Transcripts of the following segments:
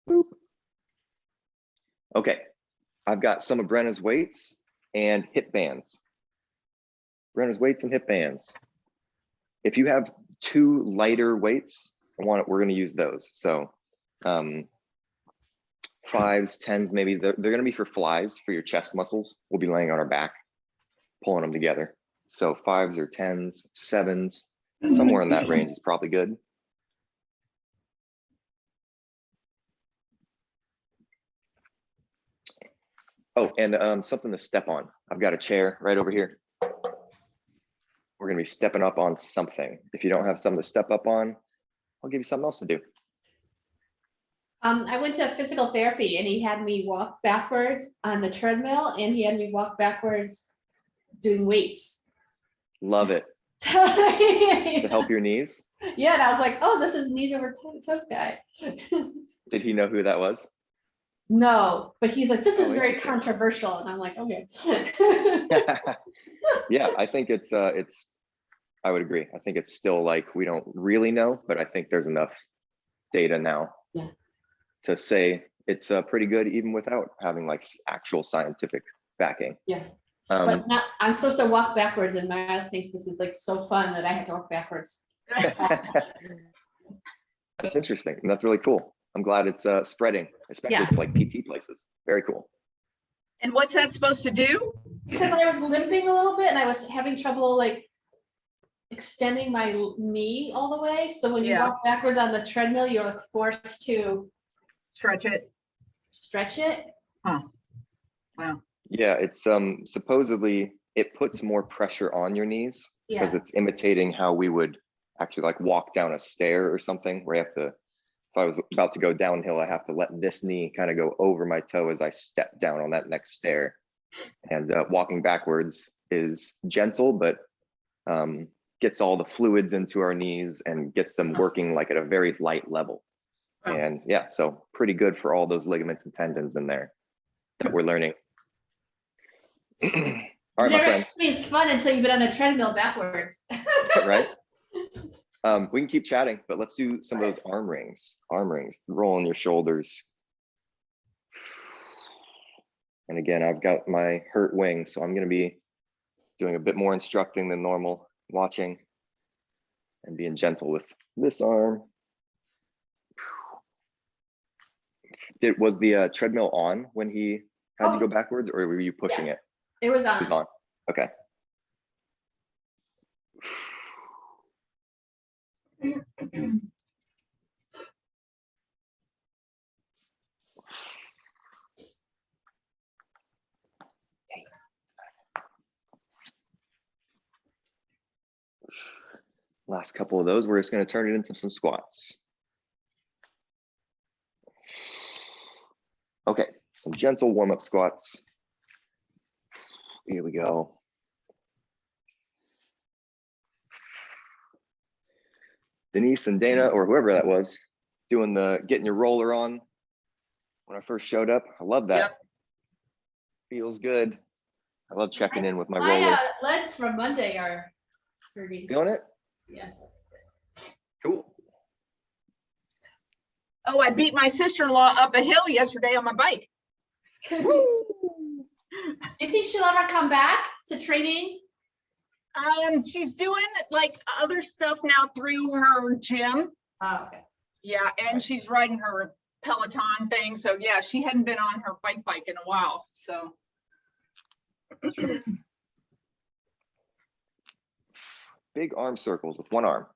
Boop. Okay, I've got some of Brenna's weights and hip bands. Brenna's weights and hip bands. If you have two lighter weights, we're going to use those. So 5s, 10s, maybe they're going to be for flies, for your chest muscles. We'll be laying on our back, pulling them together. So 5s or 10s, 7s, somewhere in that range is probably good. Oh, and something to step on. I've got a chair right over here. We're going to be stepping up on something. If you don't have something to step up on, I'll give you something else to do. I went to physical therapy and he had me walk backwards on the treadmill and he had me walk backwards doing weights. Love it. To help your knees? Yeah, and I was like, oh, this is knees over toes guy. Did he know who that was? No, but he's like, this is very interesting. controversial. And I'm like, okay. Yeah, I think it's, I would agree. I think it's still like, we don't really know, but I think there's enough data now to say it's pretty good even without having like actual scientific backing. Yeah. But now I'm supposed to walk backwards and my ass thinks this is like so fun that I have to walk backwards. That's interesting. And that's really cool. I'm glad it's spreading, especially to like PT places. Very cool. And what's that supposed to do? Because I was limping a little bit and I was having trouble like extending my knee all the way. So when you walk backwards on the treadmill, you're like forced to stretch it. Huh. Wow. Yeah, it's supposedly it puts more pressure on your knees because it's imitating how we would actually like walk down a stair or something where you have to, if I was about to go downhill, I have to let this knee kind of go over my toe as I step down on that next stair. And walking backwards is gentle, but gets all the fluids into our knees and gets them working like at a very light level. And yeah, so pretty good for all those ligaments and tendons in there that we're learning. All right, my friends. It's fun until you've been on a treadmill backwards. Right. We can keep chatting, but let's do some of those arm rings, rolling your shoulders. And again, I've got my hurt wing, so I'm going to be doing a bit more instructing than normal, watching and being gentle with this arm. Was the treadmill on when he had to go backwards, or were you pushing it? It was on. It was on. Okay. Last couple of those, we're just going to turn it into some squats. Okay, some gentle warm-up squats. Here we go. Denise and Dana, or whoever that was, doing the getting your roller on when I first showed up. I love that. Yep. Feels good. I love checking in with my roller. Legs from Monday are hurting. Feeling it? Yeah. Cool. Oh, I beat my sister-in-law up a hill yesterday on my bike. Do you think she'll ever come back to training? She's doing like other stuff now through her gym. Oh, okay. Yeah, and she's riding her Peloton thing. So yeah, she hadn't been on her bike in a while. So Big arm circles with one arm.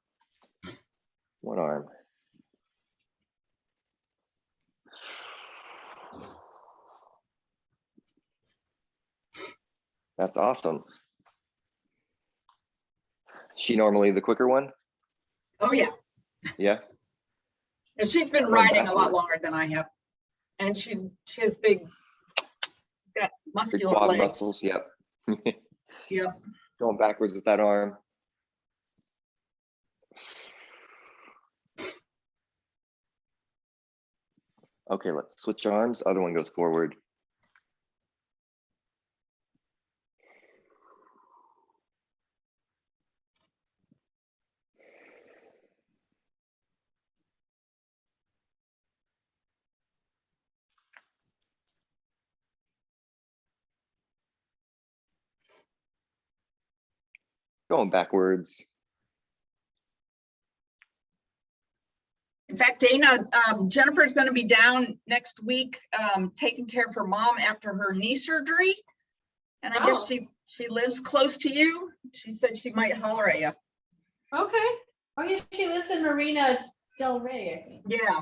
One arm. That's awesome. She normally the quicker one? oh yeah. Yeah. And she's been riding a lot longer than I have. And she has big, got muscular quad legs. muscles. Yep. Yep. Going backwards with that arm. Okay, let's switch arms. Other one goes forward. going backwards. In fact, Dana, Jennifer's going to be down next week, taking care of her mom after her knee surgery. And I guess she lives close to you. She said she might holler at you. Okay. Oh, yeah, she lives in Marina Del Rey, I think. Yeah.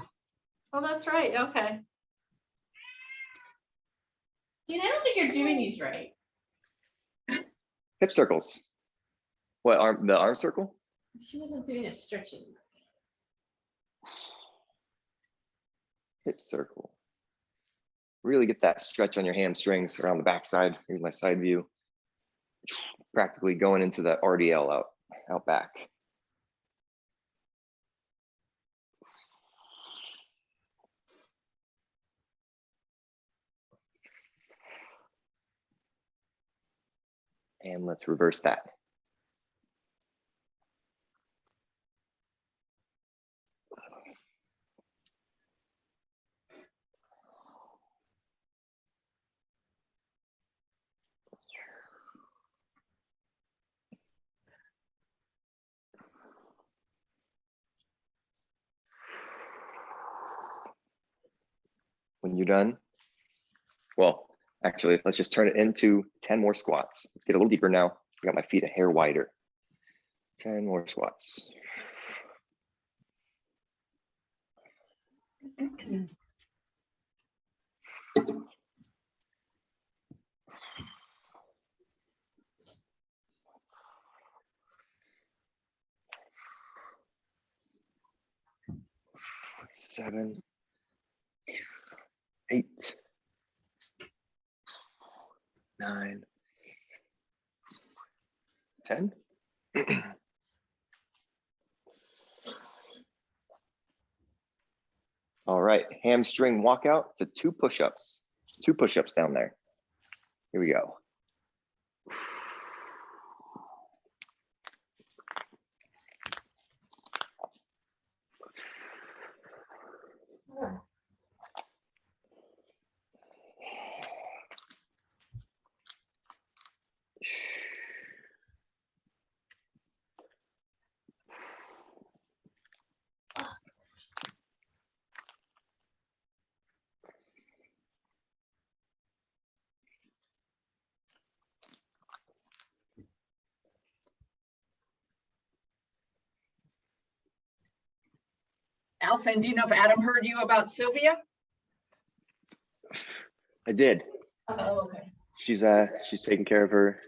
Oh, that's right. Okay. Dean, I don't think you're doing these right. Hip circles. What, the arm circle? She wasn't doing a stretching. Hip circle. Really get that stretch on your hamstrings around the backside. Here's my side view. Practically going into that RDL out back. And let's reverse that. When you're done, well, actually, let's just turn it into 10 more squats. Let's get a little deeper now. I got my feet a hair wider. 10 more squats. Seven, 8, 9, 10. All right, hamstring walkout to 2 push-ups. 2 push-ups down there. Here we go. Allison, do you know if Adam heard you about Sylvia? I did. Oh, okay. She's taking care of her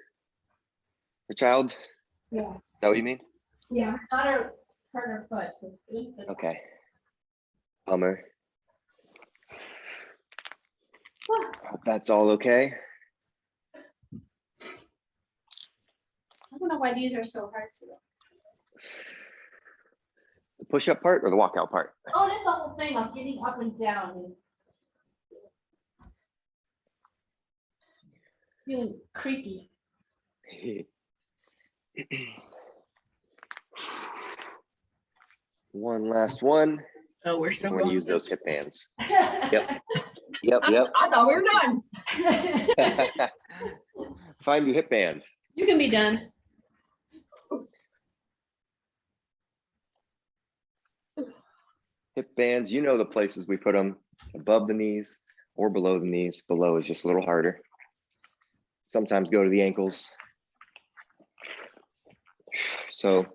child. Yeah. Is that what you mean? Yeah. Not her partner foot. So it's good. Okay. Bummer. Hope that's all okay. I don't know why these are so hard to do. The push-up part or the walkout part? Oh, just the whole thing of getting up and down is feeling creaky. One last one. Oh, we're still We're gonna going use this. those hip bands. Yep. Yep, yep. I thought we were done. Find your hip band. You can be done. Hip bands, you know the places we put them, above the knees or below the knees. Below is just a little harder. Sometimes go to the ankles. So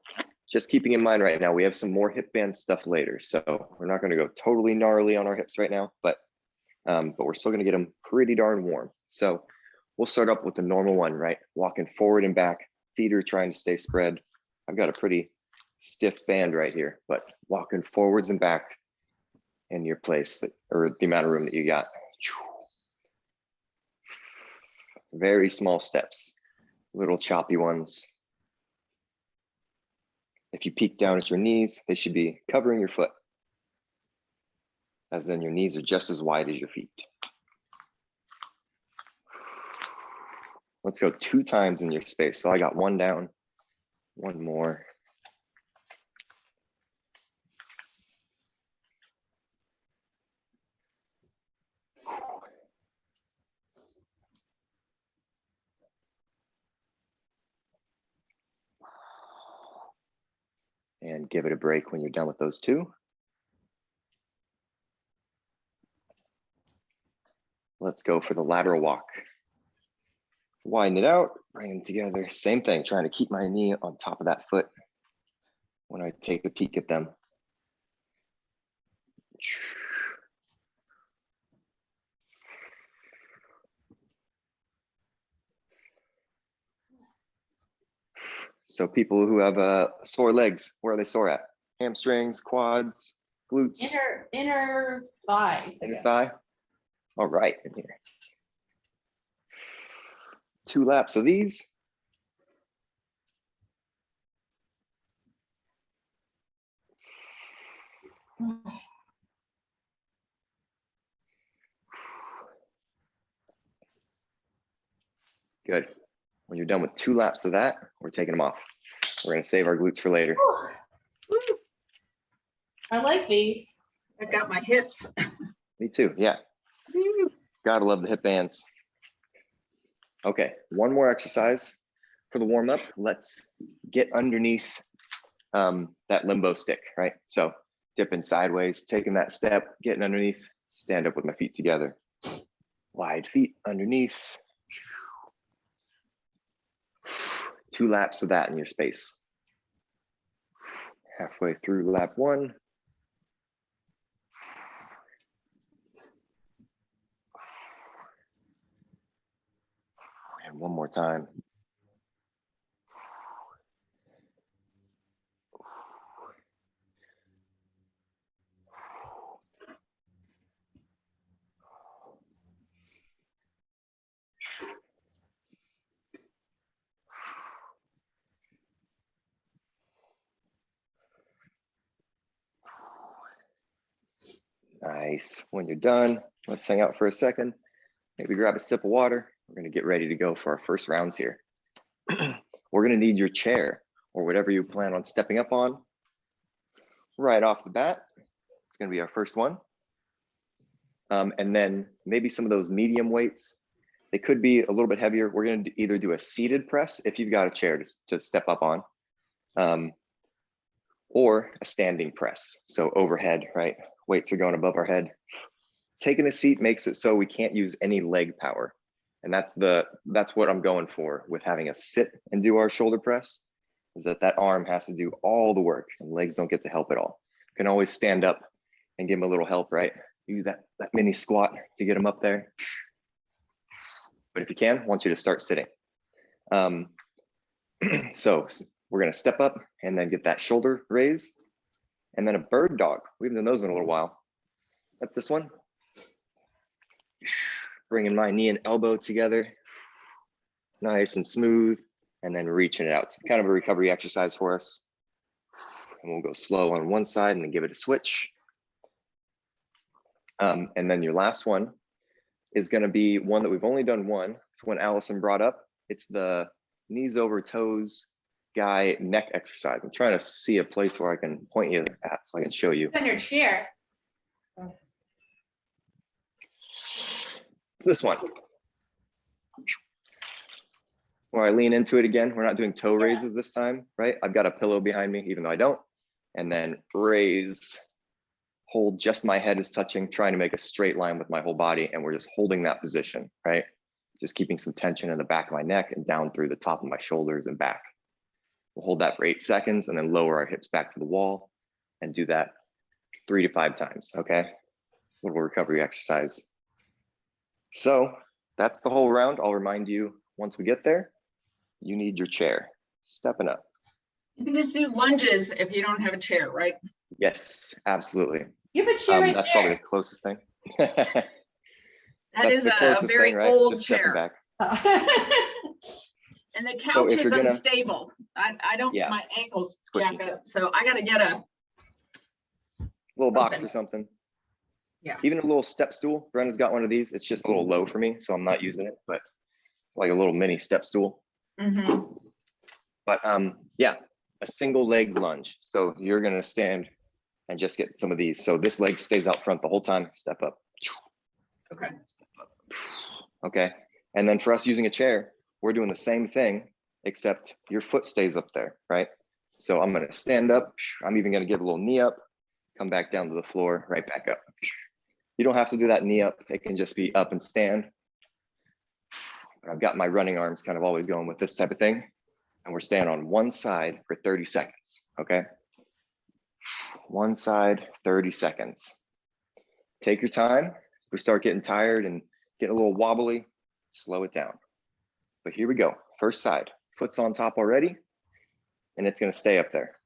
just keeping in mind right now, we have some more hip band stuff later. So we're not gonna go totally gnarly on our hips right now, but we're still gonna get them pretty darn warm. So we'll start up with the normal one, right? Walking forward and back, feet are trying to stay spread. I've got a pretty stiff band right here, but walking forwards and back in your place or the amount of room that you got. Very small steps, little choppy ones. If you peek down at your knees, they should be covering your foot, as then your knees are just as wide as your feet. Let's go 2 times in your space. So I got 1 down, 1 more. And give it a break when you're done with those two. Let's go for the lateral walk. Widen it out, bring them together. Same thing, trying to keep my knee on top of that foot when I take a peek at them. So people who have sore legs, where are they sore at? Hamstrings, quads, glutes, Inner thighs. I inner guess. thigh. All right, in here. 2 laps of these. Good. When you're done with 2 laps of that, we're taking them off. We're gonna save our glutes for later. I like these. I've got my hips. Me too, yeah. Gotta love the hip bands. Okay, one more exercise for the warm up. Let's get underneath that limbo stick, right? So dipping sideways, taking that step, getting underneath, stand up with my feet together. Wide feet underneath. 2 laps of that in your space. Halfway through lap 1. And one more time. Nice. When you're done, let's hang out for a second. Maybe grab a sip of water. We're going to get ready to go for our first rounds here. We're going to need your chair or whatever you plan on stepping up on. Right off the bat, it's going to be our first one. And then maybe some of those medium weights. They could be a little bit heavier. We're going to either do a seated press if you've got a chair to step up on, or a standing press. So overhead, right? Weights are going above our head. Taking a seat makes it so we can't use any leg power. And that's what I'm going for with having us sit and do our shoulder press, is that arm has to do all the work and legs don't get to help at all. You can always stand up and give them a little help, right? Use that mini squat to get them up there. But if you can, I want you to start sitting. So we're gonna step up and then get that shoulder raise. And then a bird dog. We haven't done those in a little while. That's this one. Bringing my knee and elbow together. Nice and smooth. And then reaching it out. So kind of a recovery exercise for us. And we'll go slow on one side and then give it a switch. And then your last one is going to be one that we've only done one. It's one Allison brought up. It's the knees over toes guy neck exercise. I'm trying to see a place where I can point you at so I can show you. On your chair. This one. Where I lean into it again. We're not doing toe raises this time, right? I've got a pillow behind me, even though I don't. And then raise, hold, just my head is touching, trying to make a straight line with my whole body. And we're just holding that position, right? Just keeping some tension in the back of my neck and down through the top of my shoulders and back. We'll hold that for 8 seconds and then lower our hips back to the wall and do that 3 to 5 times, okay? Little recovery exercise. So that's the whole round. I'll remind you, once we get there, you need your chair. Stepping up. You can just do lunges if you don't have a chair, right? Yes, absolutely. You have a chair right That's there. probably the closest thing. That is a very old Just stepping chair. back. And the So couch if is you're gonna- unstable. I don't, Yeah. my ankles Squishy. jack up, so I gotta get a, Little box Something. or something. Yeah. Even a little step stool. Brenda's got one of these. It's just a little low for me, so I'm not using it, but like a little mini step stool. mhm. But yeah, a single leg lunge. So you're gonna stand and just get some of these. So this leg stays out front the whole time. Step up. Okay. Okay. And then for us using a chair, we're doing the same thing, except your foot stays up there, right? So I'm gonna stand up. I'm even gonna give a little knee up, come back down to the floor, right back up. You don't have to do that knee up. It can just be up and stand. I've got my running arms kind of always going with this type of thing. And we're staying on one side for 30 seconds, okay? One side, 30 seconds. Take your time. If we start getting tired and getting a little wobbly, slow it down. But here we go. First side, foot's on top already, and it's gonna stay up there.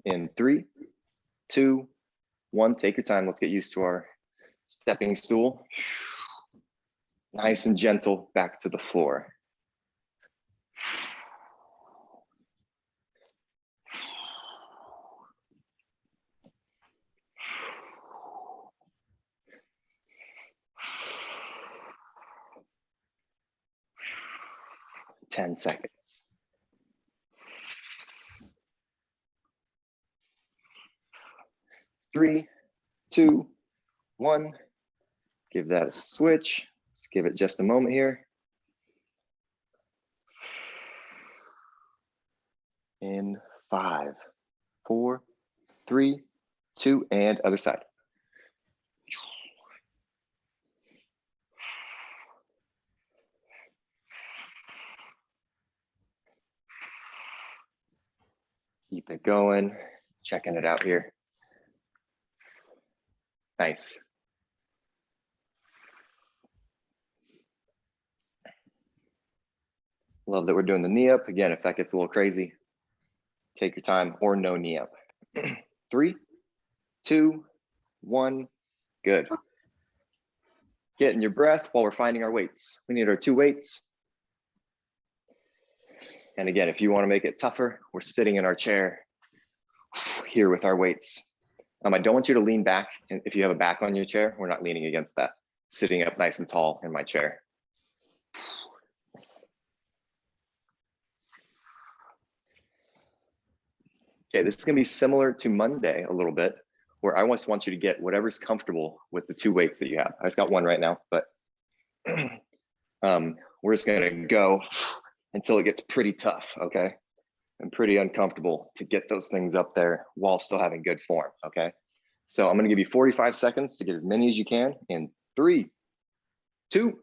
In 3, 2, 1, take your time. Let's get used to our stepping stool. Nice and gentle back to the floor. Ten seconds. Three, 2, 1. Give that a switch. Let's give it just a moment here. In 5, 4, 3, 2, and other side. Keep it going, checking it out here. Nice. Love that we're doing the knee up. Again, if that gets a little crazy, take your time or no knee up. 3, 2, 1, good. Getting your breath while we're finding our weights. We need our 2 weights. And again, if you want to make it tougher, we're sitting in our chair here with our weights. I don't want you to lean back. And if you have a back on your chair, we're not leaning against that. Sitting up nice and tall in my chair. Okay, this is gonna be similar to Monday a little bit, where I just want you to get whatever's comfortable with the 2 weights that you have. I just got one right now, but we're just gonna go until it gets pretty tough, okay? And pretty uncomfortable to get those things up there while still having good form, okay? So I'm gonna give you 45 seconds to get as many as you can in 3, 2,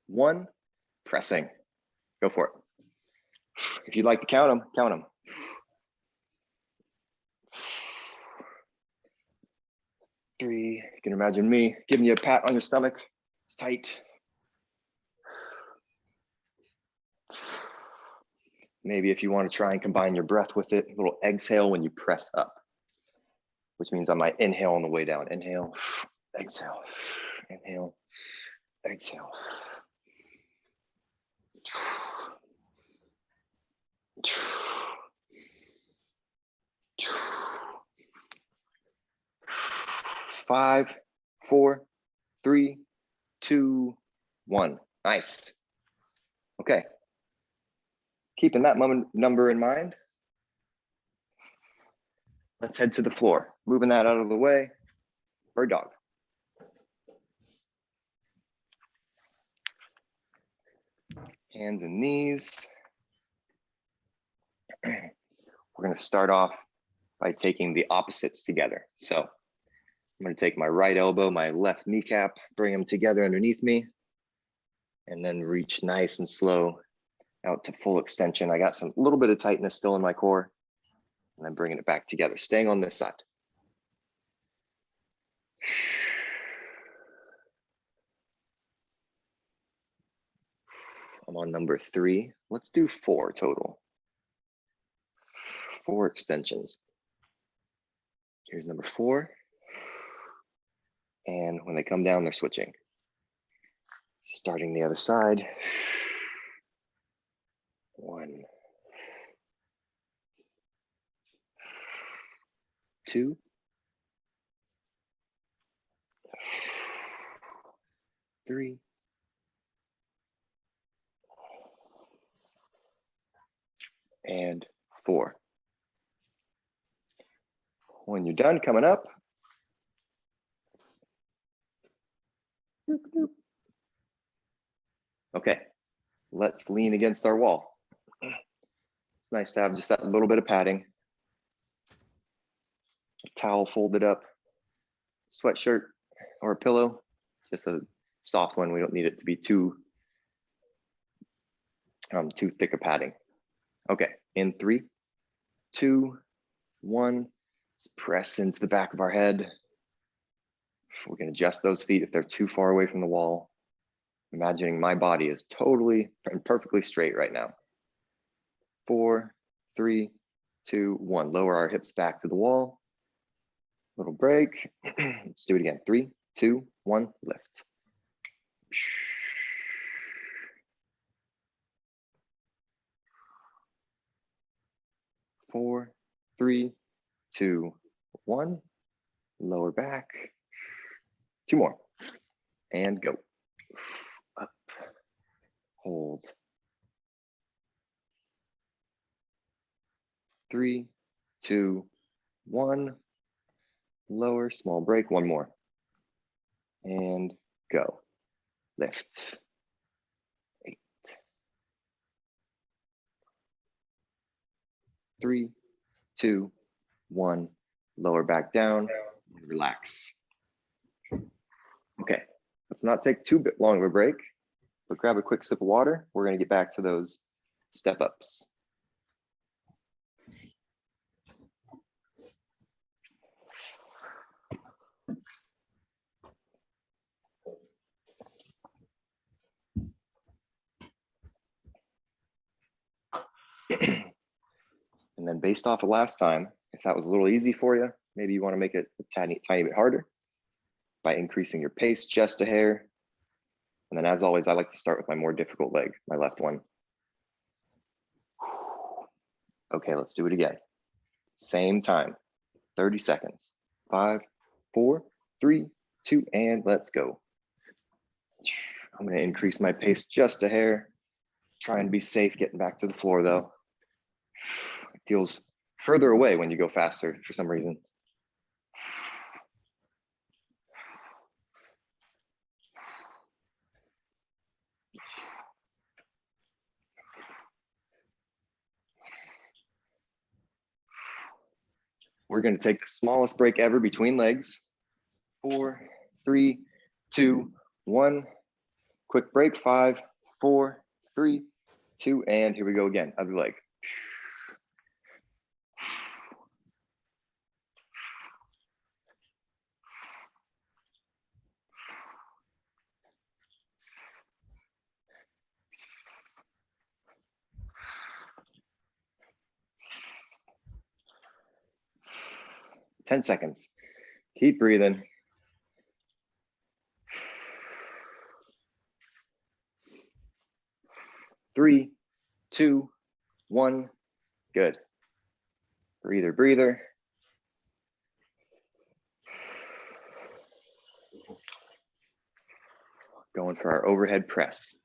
1, pressing. Go for it. If you'd like to count them, count them. 3, you can imagine me giving you a pat on your stomach. It's tight. Maybe if you want to try and combine your breath with it, a little exhale when you press up, which means I might inhale on the way down. Inhale, exhale, inhale, exhale. 5, 4, 3, 2, 1. Nice. Okay. Keeping that number in mind, let's head to the floor. Moving that out of the way. Bird dog. Hands and knees. We're going to start off by taking the opposites together. So I'm going to take my right elbow, my left kneecap, bring them together underneath me, and then reach nice and slow out to full extension. I got some little bit of tightness still in my core, and then bringing it back together, staying on this side. I'm on number 3. Let's do 4 total. 4 extensions. Here's number 4. And when they come down, they're switching. Starting the other side. 1, 2, 3, 4. When you're done coming up, okay, let's lean against our wall. It's nice to have just that little bit of padding. a towel folded up, sweatshirt or a pillow, just a soft one. We don't need it to be too thick a padding. Okay, in 3, 2, 1, let's press into the back of our head. We can adjust those feet if they're too far away from the wall. Imagining my body is totally and perfectly straight right now. 4, 3, 2, 1. Lower our hips back to the wall. Little break. Let's do it again. 3, 2, 1, lift. 4, 3, 2, 1. Lower back. 2 more. And go. Up. Hold. 3, 2, 1. Lower, small break. 1 more. And go. Lift. 8. 3, 2, 1. Lower back down. Relax. Okay, let's not take too long of a break, but grab a quick sip of water. We're going to get back to those step ups. And then based off of last time, if that was a little easy for you, maybe you want to make it a tiny bit harder by increasing your pace just a hair. And then as always, I like to start with my more difficult leg, my left one. Okay, let's do it again. Same time, 30 seconds. 5, 4, 3, 2, and let's go. I'm going to increase my pace just a hair. Try and be safe getting back to the floor though. It feels further away when you go faster for some reason. We're going to take the smallest break ever between legs. 4, 3, 2, 1. Quick break. 5, 4, 3, 2, and here we go again. Other leg. Ten seconds. Keep breathing. Three, 2, 1. Good. Breather, breather. Going for our overhead press.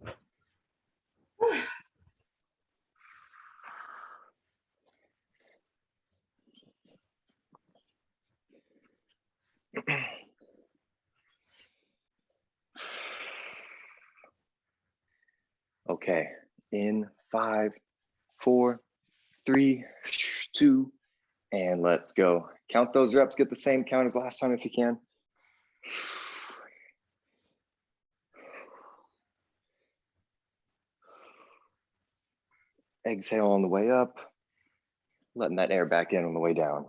Okay, in 5, 4, 3, 2, and let's go. Count those reps, get the same count as last time if you can. Exhale on the way up, letting that air back in on the way down.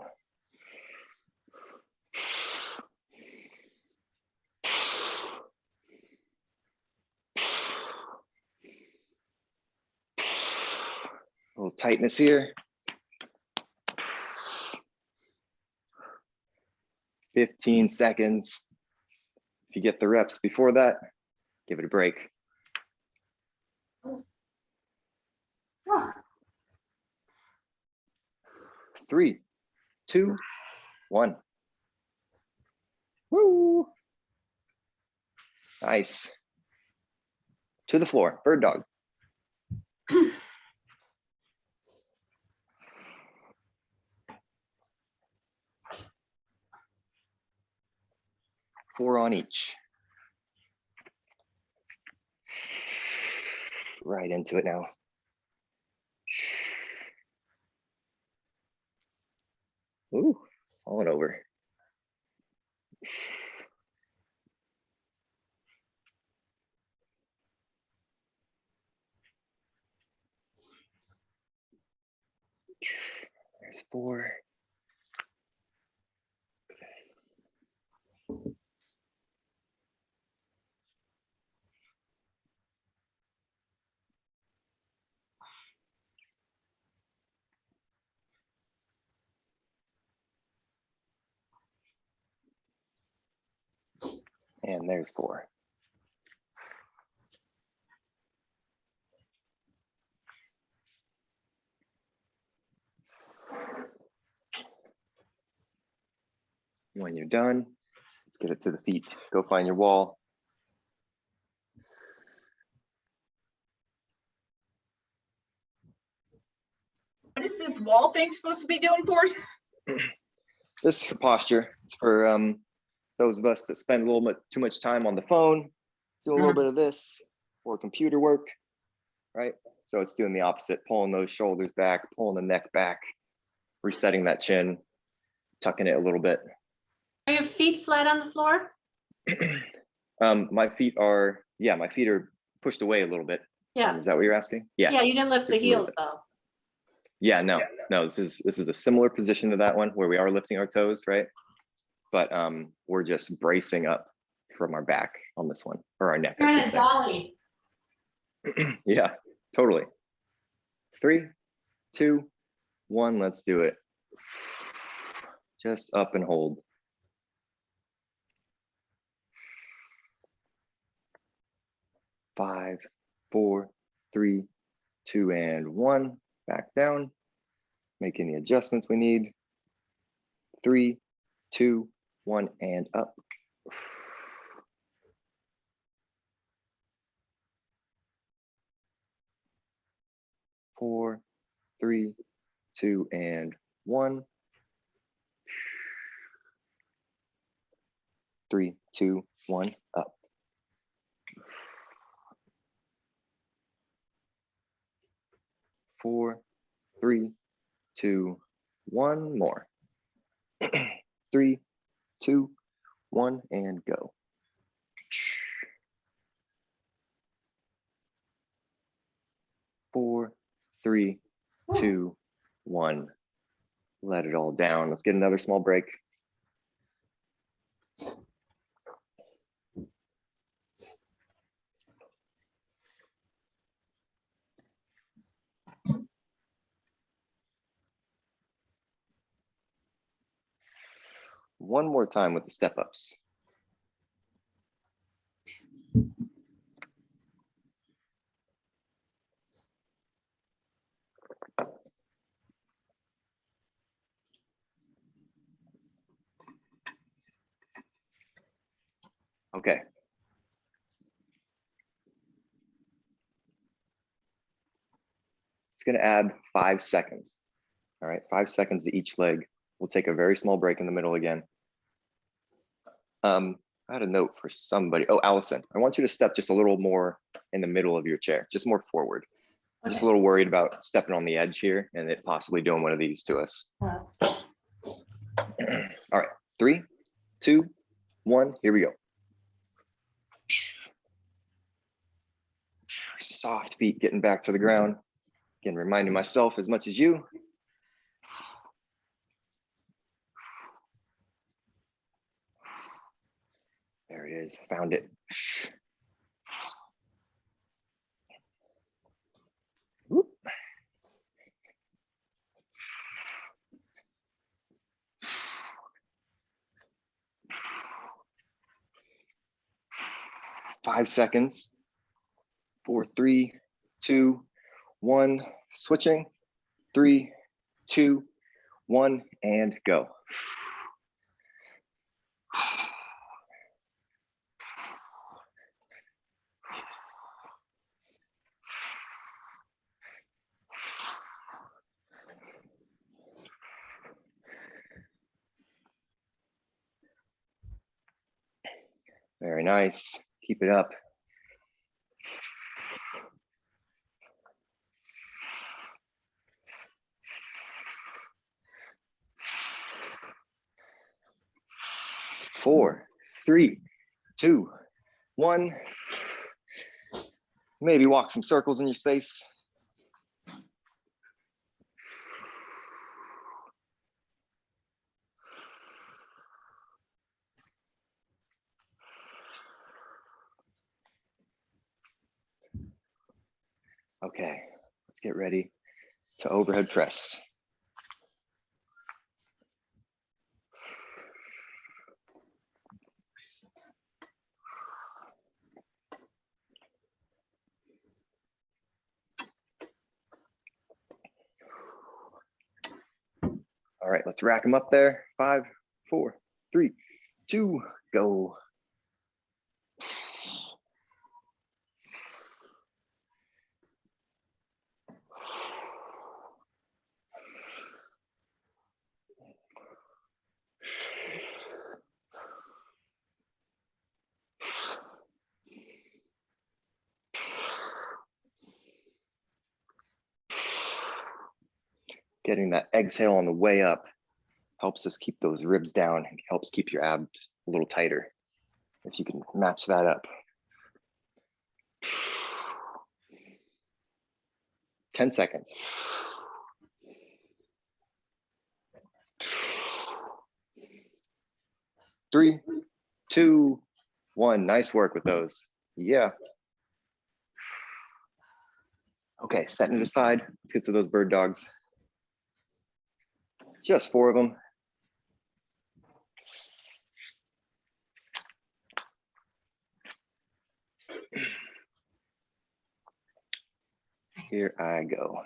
A little tightness here. 15 seconds. If you get the reps before that, give it a break. 3, 2, 1. Woo! Nice. To the floor, bird dog. Four on each. Right into it now. Ooh, All over. There's 4. And there's 4. When you're done, let's get it to the feet. Go find your wall. What is this wall thing supposed to be doing for us? This is for posture. It's for those of us that spend a little bit too much time on the phone, do a little bit of this, or computer work, right? So it's doing the opposite, pulling those shoulders back, pulling the neck back, resetting that chin, tucking it a little bit. Are your feet flat on the floor? My feet are, yeah, my feet are pushed away a little bit. Yeah. Is that what you're asking? Yeah. Yeah, you didn't lift the Just a little heels bit. though. Yeah, no, this is a similar position to that one where we are lifting our toes, right? But we're just bracing up from our back on this one, or our neck. You're I in should a say. dolly. Yeah, totally. 3, 2, 1, let's do it. Just up and hold. Five, 4, 3, 2, and 1. Back down. Make any adjustments we need. 3, 2, 1, and up. 4, 3, 2, and 1. 3, 2, 1, up. 4, 3, 2, 1 more. 3, 2, 1, and go. 4, 3, 2, 1. Let it all down. Let's get another small break. One more time with the step ups. Okay. It's going to add 5 seconds. All right, 5 seconds to each leg. We'll take a very small break in the middle again. I had a note for somebody. Oh, Allison, I want you to step just a little more in the middle of your chair, just more forward. I'm just a little worried about stepping on the edge here and it possibly doing one of these to us. All right, 3, 2, 1, here we go. Soft feet getting back to the ground. Again, reminding myself as much as you. There it is, found it. Whoop. Five seconds. 4, 3, 2, 1. Switching. 3, 2, 1, and go. Very nice. Keep it up. 4, 3, 2, 1. Maybe walk some circles in your space. Okay, let's get ready to overhead press. All right, let's rack them up there. 5, 4, 3, 2, go. Getting that exhale on the way up helps us keep those ribs down and helps keep your abs a little tighter. If you can match that up. 10 seconds. 3, 2, 1. Nice work with those. Yeah. Okay, setting it aside. Let's get to those bird dogs. Just 4 of them. Here I go.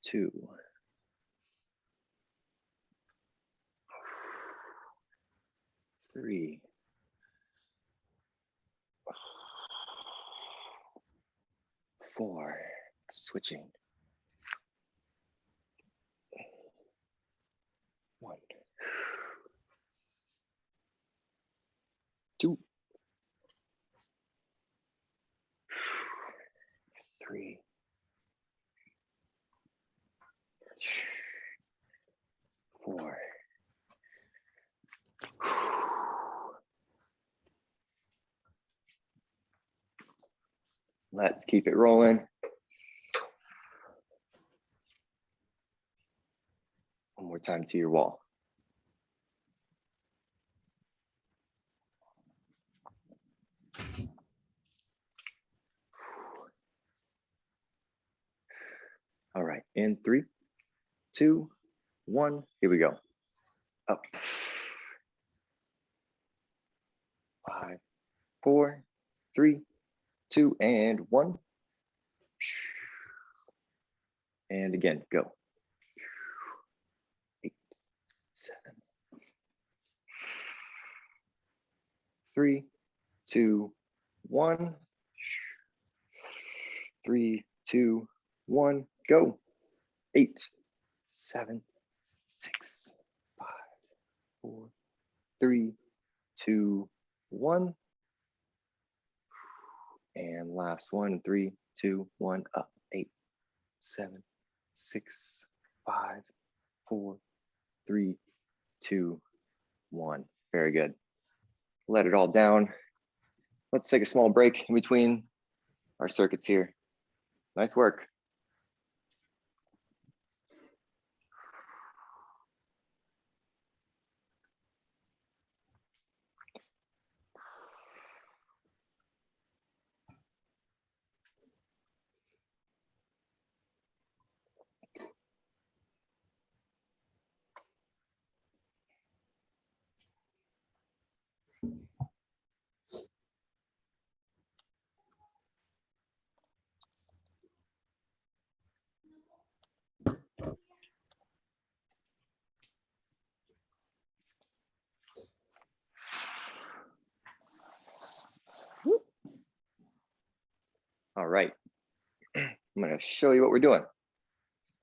Two. 3. 4. Switching. 1. 2. 3. 4. Let's keep it rolling. One more time to your wall. All right, in 3, 2, 1, here we go. Up. 5, 4, 3, 2, and 1. And again, go. 8, 7, 3, 2, 1. 3, 2, 1, go. 8, 7, 6, 5, 4, 3, 2, 1. And last one, 3, 2, 1, up. 8, 7, 6, 5, 4, 3, 2, 1. Very good. Let it all down. Let's take a small break in between our circuits here. Nice work. All right, I'm gonna show you what we're doing.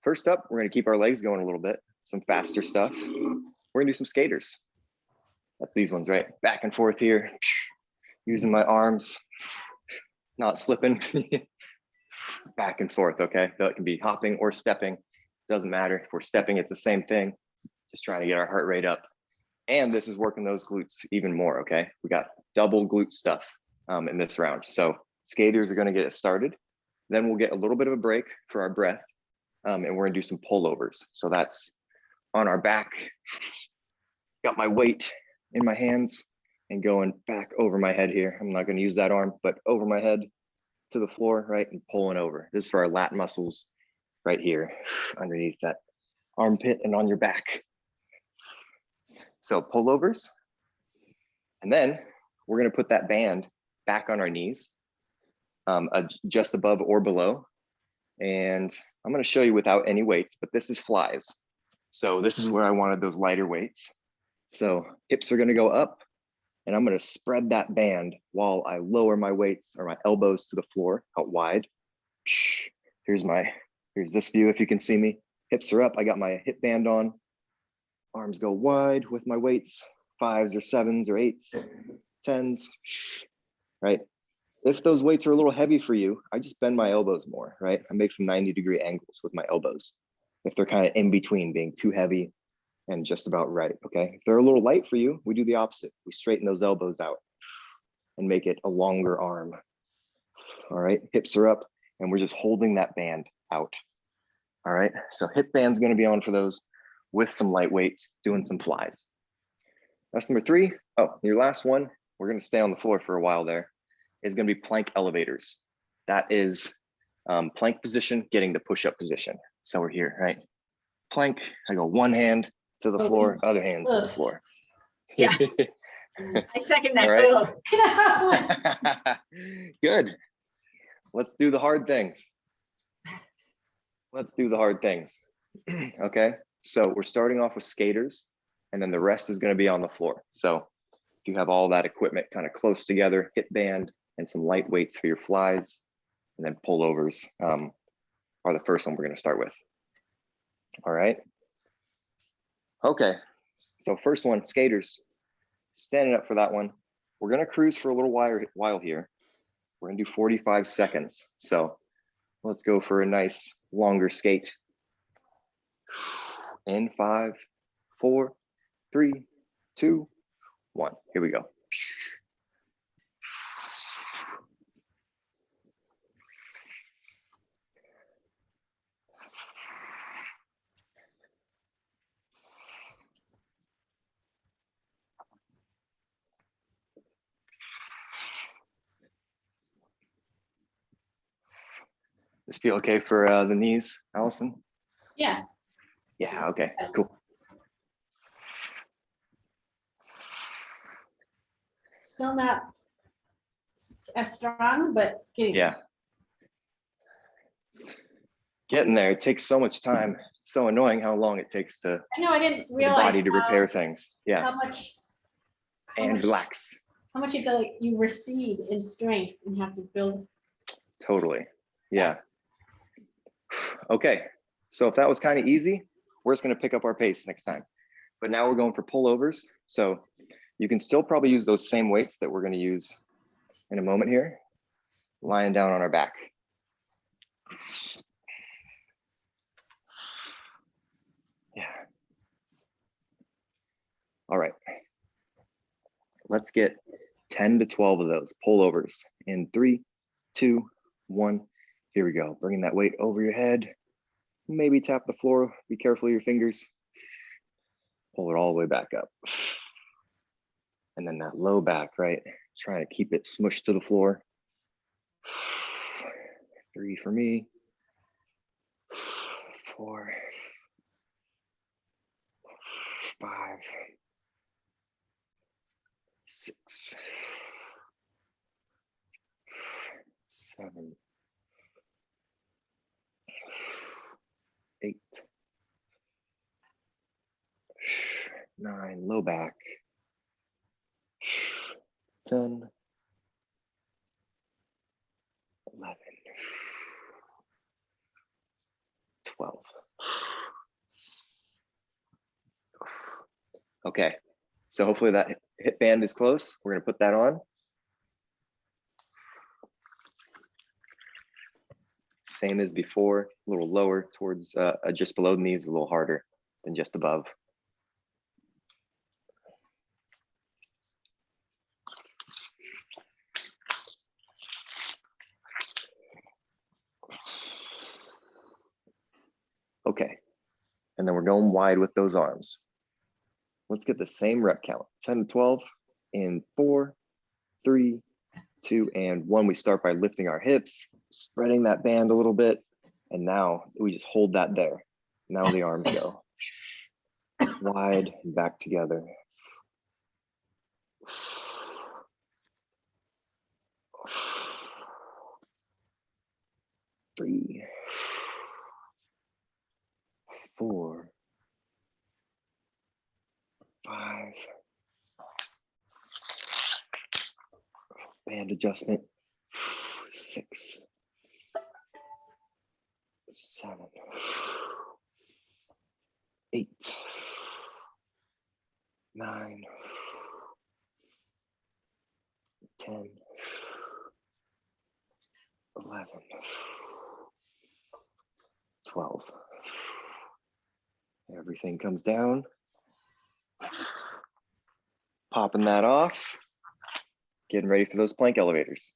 First up, we're gonna keep our legs going a little bit, some faster stuff. We're gonna do some skaters. That's these ones, right? Back and forth here, using my arms, not slipping. back and forth, okay? So it can be hopping or stepping, doesn't matter. If we're stepping, it's the same thing. Just trying to get our heart rate up. And this is working those glutes even more, okay? We got double glute stuff in this round. So skaters are gonna get it started. Then we'll get a little bit of a break for our breath, and we're gonna do some pullovers. So that's on our back. Got my weight in my hands and going back over my head here. I'm not gonna use that arm, but over my head to the floor, right? And pulling over. This is for our lat muscles right here, underneath that armpit and on your back. So pullovers. And then we're gonna put that band back on our knees, just above or below. And I'm gonna show you without any weights, but this is flies. So this is where I wanted those lighter weights. So hips are gonna go up and I'm gonna spread that band while I lower my weights or my elbows to the floor out wide. Here's this view if you can see me. Hips are up, I got my hip band on. Arms go wide with my weights, 5s or 7s or 8s, 10s, right? If those weights are a little heavy for you, I just bend my elbows more, right? I make some 90-degree angles with my elbows. If they're kind of in between being too heavy and just about right, okay? If they're a little light for you, we do the opposite. We straighten those elbows out and make it a longer arm. All right, hips are up and we're just holding that band out. All right, so hip band's gonna be on for those with some light weights, doing some flies. That's number 3. Oh, your last one, we're gonna stay on the floor for a while there, is gonna be plank elevators. That is plank position, getting the push-up position. So we're here, right? Plank, I go one hand to the floor, other hand to the floor. Yeah. I second that. All right. Good. Let's do the hard things. Let's do the hard things. Okay, so we're starting off with skaters and then the rest is going to be on the floor. So you have all that equipment kind of close together, hip band and some light weights for your flies, and then pullovers are the first one we're going to start with. All right. Okay, so first one, skaters, standing up for that one. We're going to cruise for a little while here. We're going to do 45 seconds. So let's go for a nice longer skate. In 5, 4, 3, 2, 1. Here we go. This feel okay for the knees, Allison? Yeah. Yeah, okay, cool. Still not as strong, but getting. Yeah. Getting there, it takes so much time. It's so annoying how long it takes to I know, I didn't the realize body to repair things. Yeah, how much and relax. How much you have to you recede in strength and have to build. Totally, yeah. Okay, so if that was kind of easy, we're just gonna pick up our pace next time. But now we're going for pullovers. So you can still probably use those same weights that we're gonna use in a moment here, lying down on our back. Yeah. All right. Let's get 10 to 12 of those pullovers in 3, 2, 1. Here we go. Bringing that weight over your head. Maybe tap the floor. Be careful of your fingers. Pull it all the way back up. And then that low back, right? Trying to keep it smushed to the floor. 3 for me. 4, 5, 6, 7, 8, 9, low back, 10, 11, 12. Okay, so hopefully that hip band is close. We're gonna put that on. same as before, a little lower towards just below the knees, a little harder than just above. Okay, and then we're going wide with those arms. Let's get the same rep count, 10 to 12 in 4, 3, 2, and 1. We start by lifting our hips, spreading that band a little bit, and now we just hold that there. Now the arms go wide and back together. Three, 4, 5. Band adjustment. 6, 7, 8, 9, 10, 11, 12. Everything comes down. Popping that off. Getting ready for those plank elevators.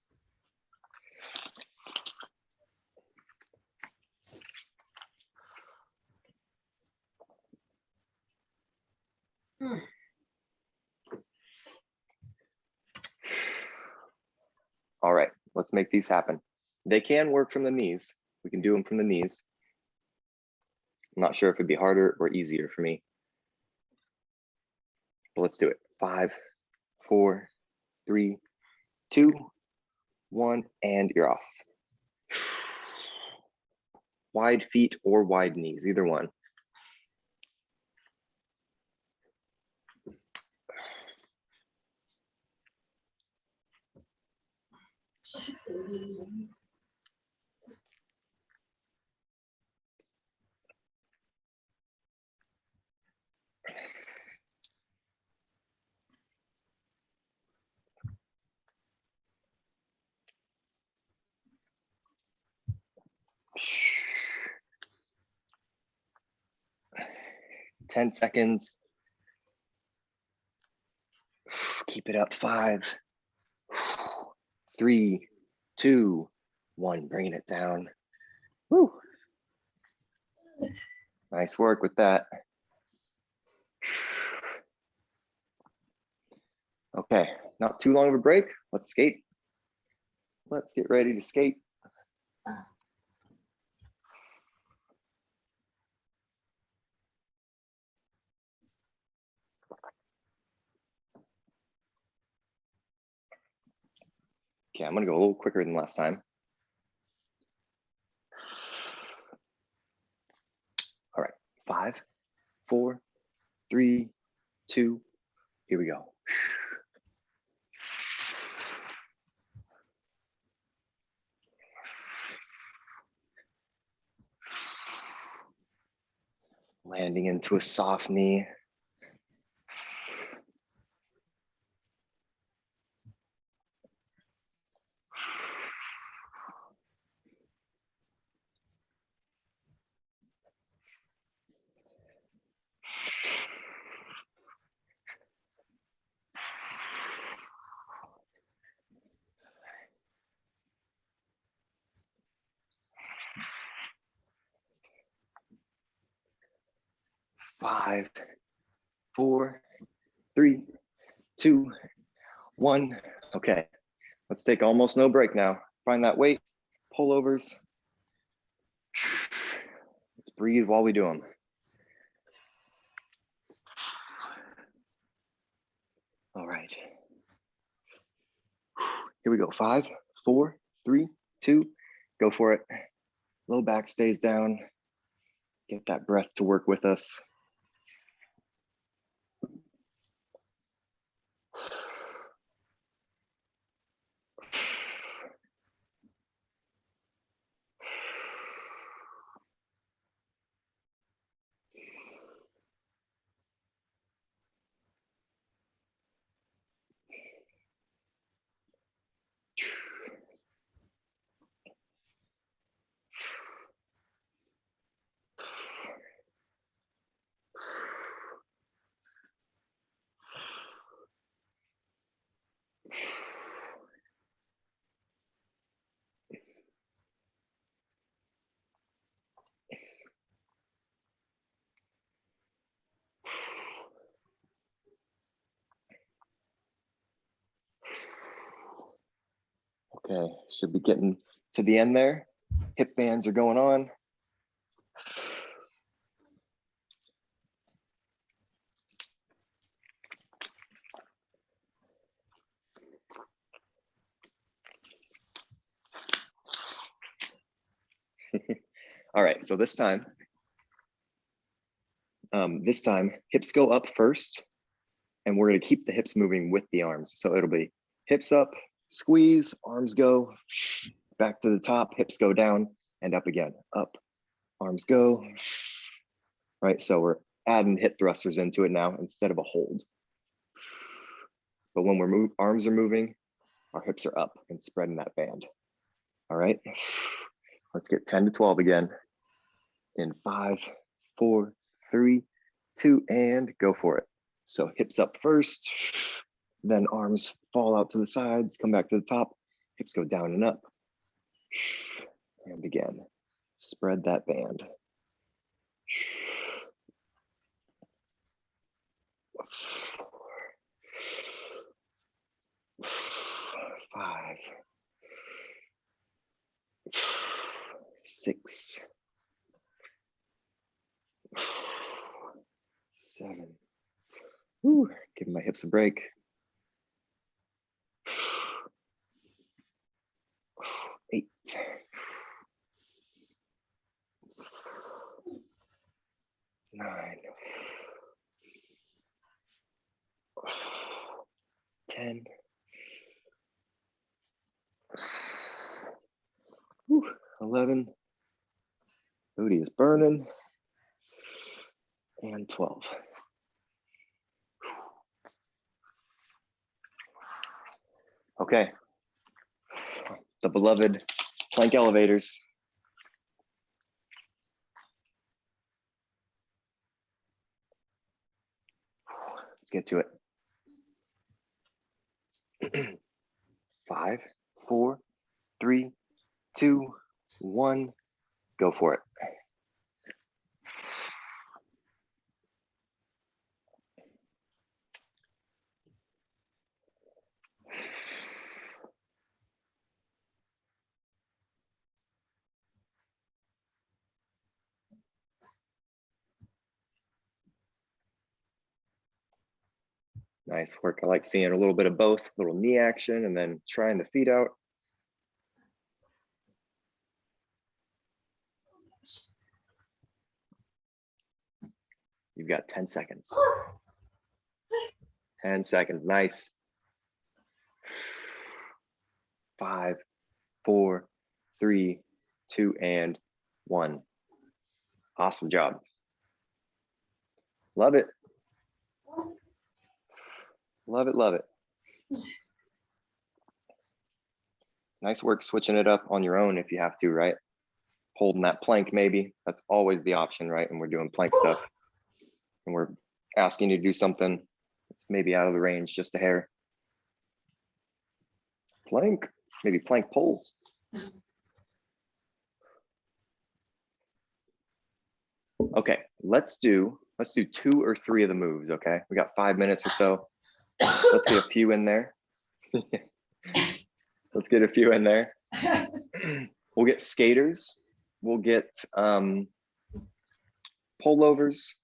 All right, let's make these happen. They can work from the knees. We can do them from the knees. I'm not sure if it'd be harder or easier for me. But let's do it. 5, 4, 3, 2, 1, and you're off. Wide feet or wide knees, either one. Ten seconds. Keep it up. 5, 3, 2, 1. Bringing it down. Woo. Nice work with that. Okay, not too long of a break. Let's skate. Let's get ready to skate. Okay, I'm gonna go a little quicker than last time. All right, 5, 4, 3, 2, here we go. Landing into a soft knee. Five, 4, 3, 2, 1. Okay, let's take almost no break now. Find that weight, pullovers. Let's breathe while we do them. All right. Here we go. 5, 4, 3, 2, go for it. Low back stays down. Get that breath to work with us. Okay, should be getting to the end there. Hip bands are going on. All right, so this time hips go up first, and we're gonna keep the hips moving with the arms. So it'll be hips up, squeeze, arms go back to the top, hips go down and up again, up, arms go, right? So we're adding hip thrusters into it now instead of a hold. But when arms are moving, our hips are up and spreading that band. All right, let's get 10 to 12 again. In 5, 4, 3, 2, and go for it. So hips up first, then arms fall out to the sides, come back to the top, hips go down and up. And again, spread that band. 5, 6, 7. Whew, giving my hips a break. 8. 9. 10. Whew, 11. Booty is burning. And 12. Okay. The beloved plank elevators. Let's get to it. 5, 4, 3, 2, 1, go for it. Nice work. I like seeing a little bit of both, little knee action and then trying the feet out. You've got 10 seconds. 10 seconds, nice. 5, 4, 3, 2, and 1. Awesome job. Love it. Love it, love it. Nice work switching it up on your own if you have to, right? Holding that plank maybe, that's always the option, right? And we're doing plank stuff and we're asking you to do something that's maybe out of the range, just a hair. Plank, maybe plank pulls. Okay, let's do 2 or 3 of the moves, okay? We got 5 minutes or so. Let's get a few in there. Let's get a few in there. We'll get skaters. We'll get pullovers.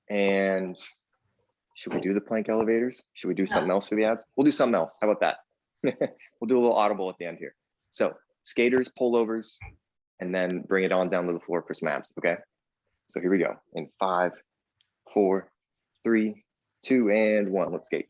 And should we do the plank elevators? Should we do something else for the abs? We'll do something else. How about that? We'll do a little audible at the end here. So skaters, pullovers, and then bring it on down to the floor for some abs, okay? So here we go. In 5, 4, 3, 2, and 1. Let's skate.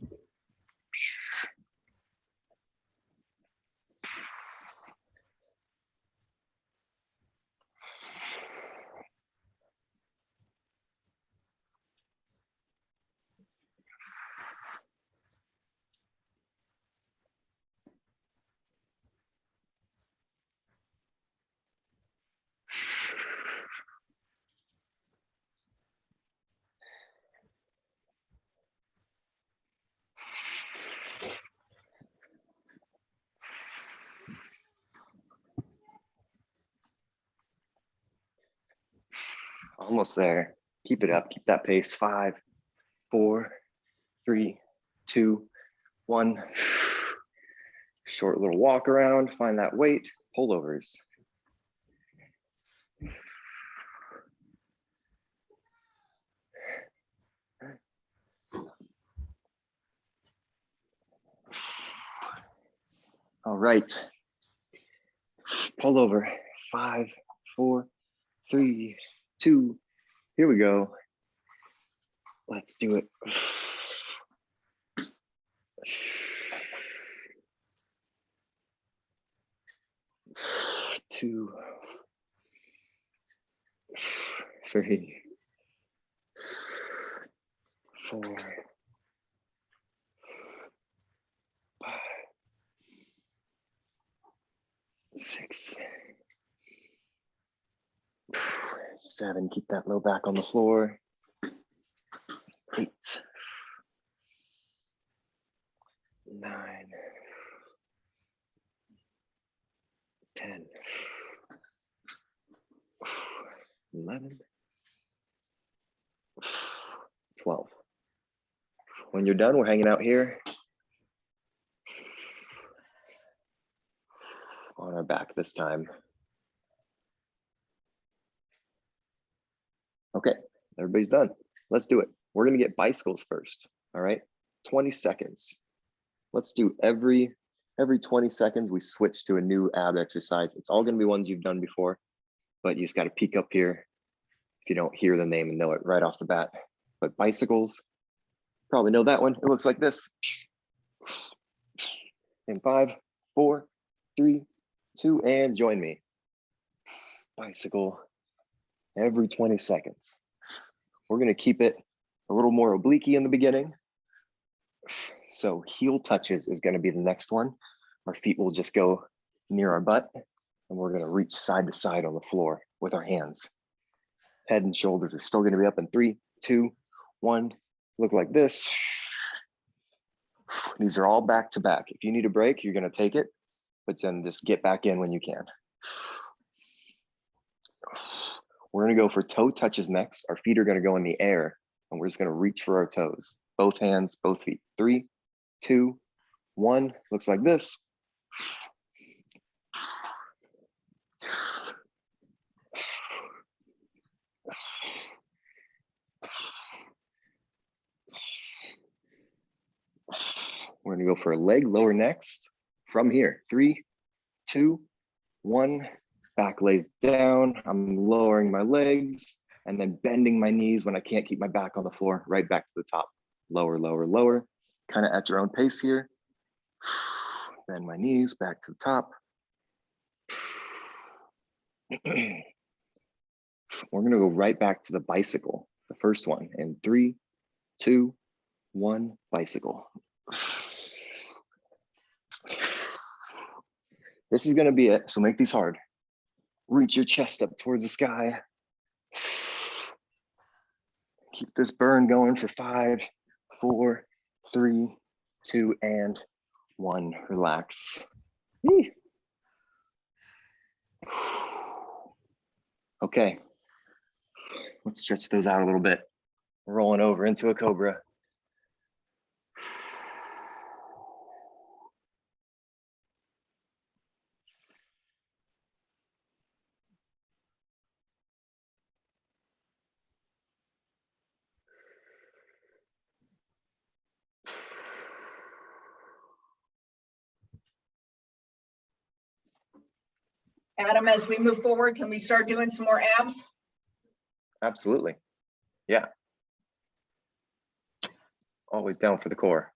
Almost there. Keep it up. Keep that pace. 5, 4, 3, 2, 1. Short little walk around, find that weight, pullovers. All right. Pull over. 5, 4, 3, 2. Here we go. Let's do it. 2, 3, 4, 5, 6, 7. Keep that low back on the floor. 8, 9, 10, 11, 12. When you're done, we're hanging out here on our back this time. Okay, everybody's done. Let's do it. We're gonna get bicycles first, all right? 20 seconds. Let's do every 20 seconds, we switch to a new ab exercise. It's all gonna be ones you've done before, but you just gotta peek up here if you don't hear the name and know it right off the bat. But bicycles, probably know that one. It looks like this. In 5, 4, 3, 2, and join me. Bicycle every 20 seconds. We're gonna keep it a little more obliquey in the beginning. So heel touches is gonna be the next one. Our feet will just go near our butt and we're gonna reach side to side on the floor with our hands. Head and shoulders are still gonna be up in 3, 2, 1. Look like this. These are all back to back. If you need a break, you're gonna take it, but then just get back in when you can. We're gonna go for toe touches next. Our feet are gonna go in the air and we're just gonna reach for our toes. Both hands, both feet. 3, 2, 1. Looks like this. We're gonna go for a leg lower next. From here, 3, 2, 1. Back lays down. I'm lowering my legs and then bending my knees when I can't keep my back on the floor, right back to the top. Lower, lower, lower. Kind of at your own pace here. Bend my knees back to the top. We're gonna go right back to the bicycle, the first one, in 3, 2, 1, bicycle. This is gonna be it, so make these hard. Reach your chest up towards the sky. Keep this burn going for 5, 4, 3, 2, and 1. Relax. Okay, let's stretch those out a little bit. Rolling over into a cobra. Adam, as we move forward, can we start doing some more abs? Absolutely. Yeah. Always down for the core.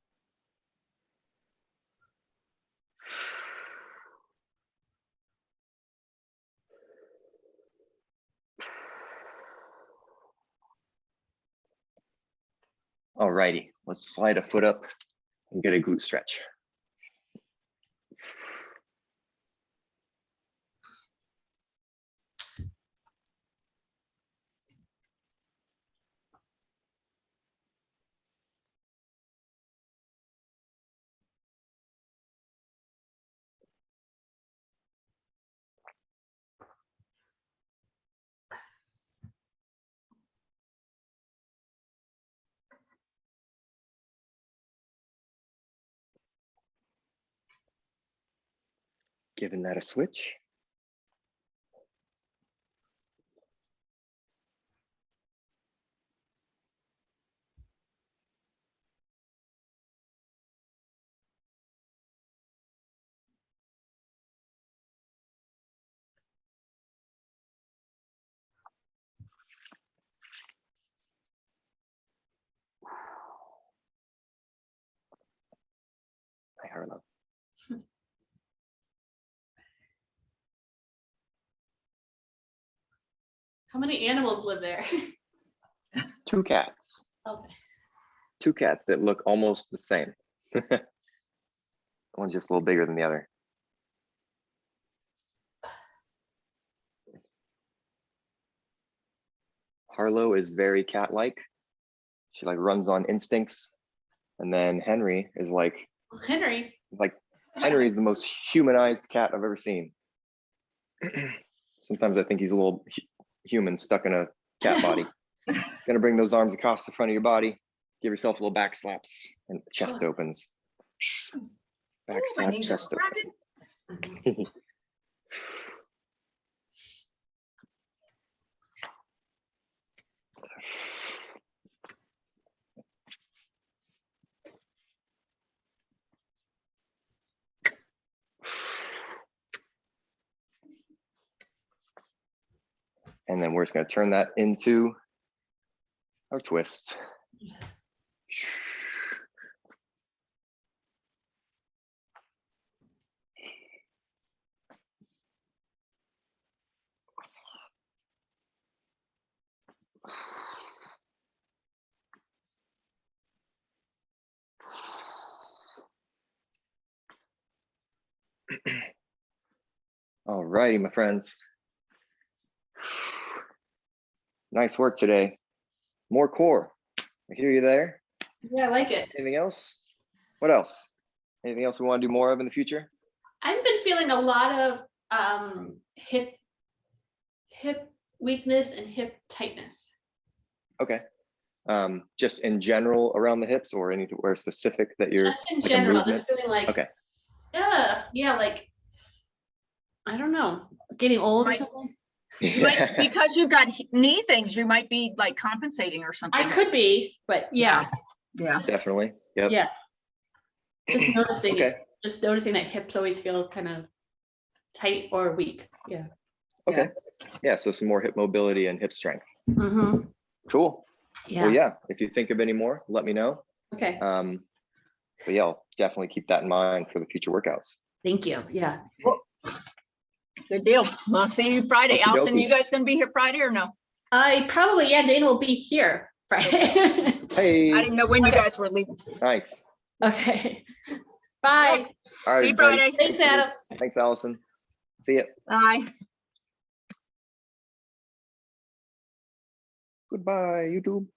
All righty, let's slide a foot up and get a glute stretch. Giving that a switch. Hi, Harlow. How many animals live there? 2 cats. Okay. 2 cats that look almost the same. One's just a little bigger than the other. Harlow is very cat-like. She like runs on instincts. And then Henry is like Henry. Henry's the most humanized cat I've ever seen. Sometimes I think he's a little human stuck in a cat body. Gonna bring those arms across the front of your body. Give yourself a little back slaps and chest opens. Back Ooh, my slap, knees are chest cracking. open. And then we're just gonna turn that into our twist. All righty, my friends. Nice work today. More core. I hear you there. Yeah, I like it. Anything else? What else? Anything else we want to do more of in the future? I've been feeling a lot of hip weakness and hip tightness. Okay. Just in general around the hips, or anywhere specific that you're Just in like a general, movement? just feeling like, Okay. yeah, like, I don't know, getting old or Might- something. You might, because you've got knee things, you might be like compensating or something. I could be, but yeah, Yeah. Definitely. Yep. yeah. Just noticing Okay. it, just noticing that hips always feel kind of tight or weak. Yeah. Okay. Yeah. So some more hip mobility and hip strength. Mm-hmm. Cool. Yeah. Well, yeah. If you think of any more, let me know. Okay. But yeah, I'll definitely keep that in mind for the future workouts. Thank you. Yeah. Good deal. I'll see you Friday. Okie Allison, dokie. you guys gonna be here Friday or no? I probably, yeah, Dana will be here Friday. Hey. I didn't know when you Okay. guys were leaving. Nice. Okay. Bye. All right. See you everybody. Friday. Thanks, Adam. Thanks, Allison. See ya. Bye. Goodbye, YouTube.